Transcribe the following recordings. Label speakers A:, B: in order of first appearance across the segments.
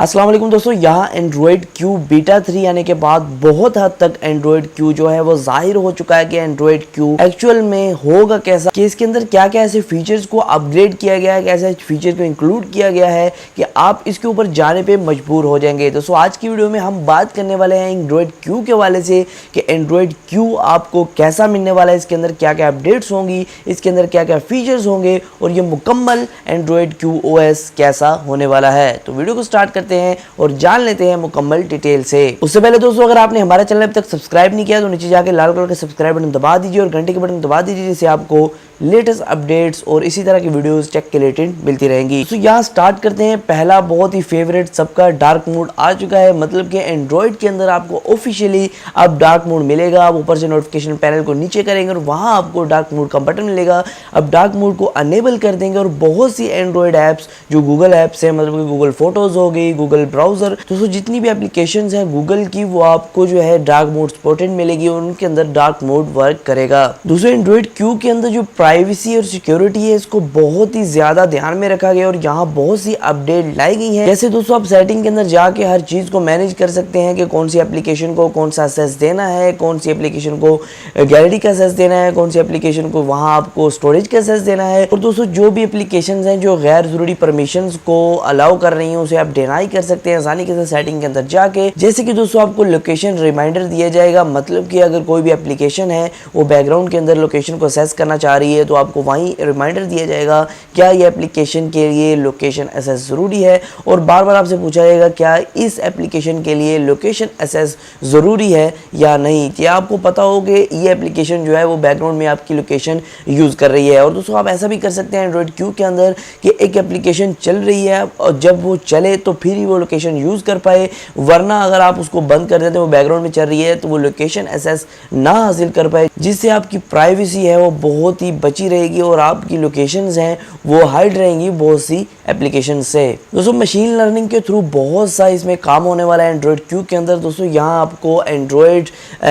A: अस्सलाम वालेकुम दोस्तों, यहाँ एंड्रॉयड क्यू बीटा 3 आने के बाद बहुत हद तक एंड्रॉयड क्यू जो है वो जाहिर हो चुका है कि एंड्रॉयड क्यू एक्चुअल में होगा कैसा, कि इसके अंदर क्या क्या ऐसे फीचर्स को अपग्रेड किया गया है, कैसे फीचर को इंक्लूड किया गया है कि आप इसके ऊपर जाने पे मजबूर हो जाएंगे। दोस्तों आज की वीडियो में हम बात करने वाले हैं एंड्रॉयड क्यू के हवाले से कि एंड्रॉयड क्यू आपको कैसा मिलने वाला है, इसके अंदर क्या क्या अपडेट्स होंगी, इसके अंदर क्या क्या फीचर्स होंगे और ये मुकम्मल एंड्रॉयड क्यू ओएस कैसा होने वाला है। तो वीडियो को स्टार्ट करते हैं और जान लेते हैं मुकम्मल डिटेल से। उससे पहले दोस्तों अगर आपने हमारे चैनल अभी तक सब्सक्राइब नहीं किया तो नीचे जाके लाल कलर का सब्सक्राइब बटन दबा दीजिए और घंटे के बटन दबा दीजिए, जिससे आपको लेटेस्ट अपडेट्स और इसी तरह की वीडियोस टेक के रिलेटेड मिलती रहेंगी। तो यहाँ स्टार्ट करते हैं। पहला बहुत ही फेवरेट सबका डार्क मोड आ चुका है, मतलब कि एंड्रॉयड के अंदर आपको ऑफिशियली अब डार्क मोड मिलेगा। आप ऊपर से नोटिफिकेशन पैनल को नीचे करेंगे और वहाँ आपको डार्क मोड का बटन मिलेगा। अब डार्क मोड को अनेबल कर देंगे और बहुत सी एंड्रॉयड ऐप्स जो गूगल ऐप्स है, मतलब कि गूगल फोटोज हो गई, गूगल ब्राउजर, दोस्तों जितनी भी एप्लीकेशन है गूगल की, वो आपको जो है डार्क मोड सपोर्टेड मिलेगी और उनके अंदर डार्क मोड वर्क करेगा। दूसरे एंड्रॉयड क्यू के अंदर जो प्राइवेसी और सिक्योरिटी है इसको बहुत ही ज्यादा ध्यान में रखा गया और यहाँ बहुत सी अपडेट लाई गई है। जैसे दोस्तों आप सेटिंग के अंदर जाके हर चीज को मैनेज कर सकते हैं कि कौन सी एप्लीकेशन को कौन सा एक्सेस देना है, कौन सी एप्लीकेशन को गैलरी का एक्सेस देना है, कौन सी एप्लीकेशन को वहां आपको स्टोरेज का एक्सेस देना है। और दोस्तों जो भी एप्लीकेशन हैं जो गैर जरूरी परमिशन को अलाउ कर रही हैं उसे आप डिनाई कर सकते हैं आसानी के साथ सेटिंग के अंदर जाके। जैसे कि दोस्तों आपको लोकेशन रिमाइंडर दिया जाएगा, मतलब कि अगर कोई भी एप्लीकेशन है वो बैकग्राउंड के अंदर लोकेशन को एक्सेस करना चाह रही है तो आपको वहीं रिमाइंडर दिया जाएगा क्या ये एप्लीकेशन के लिए लोकेशन एक्सेस जरूरी है, और बार बार आपसे पूछा जाएगा क्या इस एप्लीकेशन के लिए लोकेशन एक्सेस जरूरी है या नहीं। क्या आपको पता हो कि ये एप्लीकेशन जो है वो बैकग्राउंड में आपकी लोकेशन यूज कर रही है। और दोस्तों आप ऐसा भी कर सकते हैं एंड्रॉयड क्यू के अंदर कि एक एप्लीकेशन चल रही है और जब वो चले तो फिर ही वो लोकेशन यूज कर पाए, वरना अगर आप उसको बंद कर देते हैं, वो बैकग्राउंड में चल रही है, तो वो लोकेशन एक्सेस ना हासिल कर पाए, जिससे आपकी प्राइवेसी है वो बहुत ही बची रहेगी और आपकी लोकेशंस हैं वो हाइड रहेंगी बहुत सी एप्लीकेशन से। दोस्तों मशीन लर्निंग के थ्रू बहुत सा इसमें काम होने वाला है एंड्रॉयड क्यू के अंदर। दोस्तों यहाँ आपको एंड्रॉयड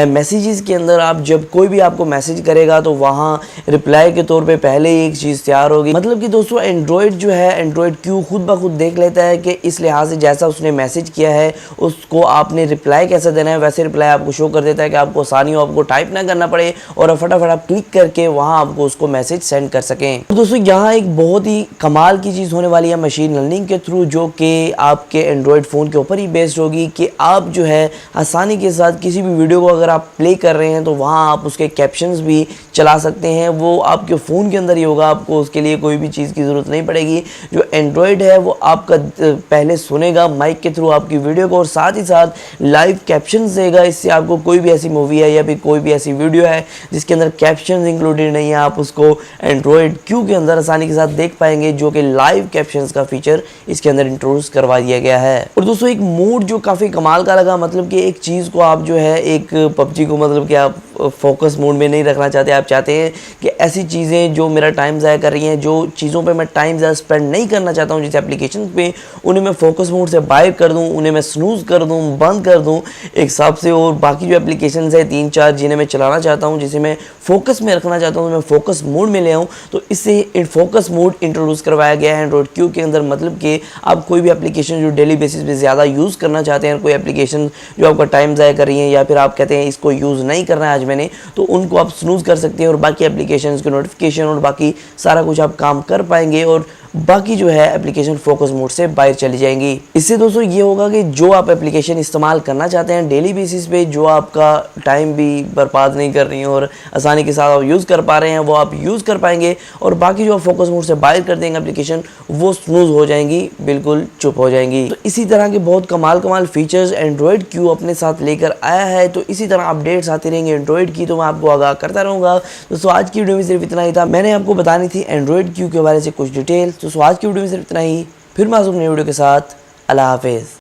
A: मैसेजेस के अंदर आप जब कोई भी आपको मैसेज करेगा तो वहाँ रिप्लाई के तौर पे पहले ही एक चीज़ तैयार होगी, मतलब कि दोस्तों एंड्रॉयड जो है एंड्रॉयड क्यू खुद ब खुद देख लेता है कि इस लिहाज से जैसा उसने मैसेज किया है उसको आपने रिप्लाई कैसा देना है, वैसे रिप्लाई आपको शो कर देता है कि आपको आसानी हो, आपको टाइप ना करना पड़े और फटाफट आप क्लिक करके वहाँ आपको उसको मैसेज सेंड कर सकें। तो दोस्तों यहाँ एक बहुत ही कमाल की चीज़ होने वाली है मशीन लर्निंग के थ्रू, जो कि आपके एंड्रॉयड फ़ोन के ऊपर ही बेस्ड होगी कि आप जो है आसानी के साथ किसी भी वीडियो को अगर आप प्ले कर रहे हैं तो वहाँ आप उसके कैप्शंस भी चला सकते हैं। वो आपके फ़ोन के अंदर ही होगा, आपको उसके लिए कोई भी चीज़ की ज़रूरत नहीं पड़ेगी। जो एंड्रॉयड है वो आपका पहले सुनेगा माइक के थ्रू आपकी वीडियो को और साथ ही साथ लाइव कैप्शंस देगा। इससे आपको कोई भी ऐसी मूवी है या फिर कोई भी ऐसी वीडियो है जिसके अंदर कैप्शंस इंक्लूडेड नहीं है, आप उसको एंड्रॉयड क्यू के अंदर आसानी के साथ देख पाएंगे, जो कि लाइव कैप्शंस का फीचर इसके अंदर इंट्रोड्यूस करवा दिया गया है। और दोस्तों एक मोड जो काफ़ी कमाल का लगा, मतलब कि एक चीज़ को आप जो है एक पबजी को मतलब कि आप फोकस मोड में नहीं रखना चाहते, आप चाहते हैं कि ऐसी चीज़ें जो मेरा टाइम ज़ाया कर रही हैं, जो चीज़ों पे मैं टाइम ज़्यादा स्पेंड नहीं करना चाहता हूँ, जैसे एप्लीकेशन पे, उन्हें मैं फोकस मोड से बाहर कर दूँ, उन्हें मैं स्नूज कर दूँ, बंद कर दूँ एक हिसाब से। और बाकी जो एप्लीकेशन है 3-4 जिन्हें मैं चलाना चाहता हूँ, जिसे मैं फोकस में रखना चाहता हूँ, तो मैं फोकस मोड में ले आऊँ, तो इससे फोकस मोड इंट्रोड्यूस करवाया गया है एंड्रॉयड क्यू के अंदर। मतलब कि आप कोई भी एप्लीकेशन जो डेली बेसिस पे ज़्यादा यूज़ करना चाहते हैं, कोई एप्लीकेशन जो आपका टाइम ज़ाया कर रही है या फिर आप कहते हैं इसको यूज़ नहीं करना है आज मैंने, तो उनको आप स्नूज कर सकते हैं और बाकी एप्लीकेशंस के नोटिफिकेशन और बाकी सारा कुछ आप काम कर पाएंगे और बाकी जो है एप्लीकेशन फोकस मोड से बाहर चली जाएंगी। इससे दोस्तों ये होगा कि जो आप एप्लीकेशन इस्तेमाल करना चाहते हैं डेली बेसिस पे, जो आपका टाइम भी बर्बाद नहीं कर रही है और आसानी के साथ आप यूज़ कर पा रहे हैं, वो आप यूज़ कर पाएंगे और बाकी जो आप फोकस मोड से बाहर कर देंगे एप्लीकेशन, वो स्नूज हो जाएंगी, बिल्कुल चुप हो जाएंगी। तो इसी तरह के बहुत कमाल फीचर्स एंड्रॉयड क्यू अपने साथ लेकर आया है। तो इसी तरह अपडेट्स आती रहेंगे एंड्रॉयड की, तो मैं आपको आगाह करता रहूँगा। दोस्तों आज की वीडियो में सिर्फ इतना ही था, मैंने आपको बतानी थी एंड्रॉयड क्यू के बारे से कुछ डिटेल। तो आज की वीडियो में सिर्फ इतना ही, फिर मैं आपसे नई वीडियो के साथ। अल्लाह हाफिज़।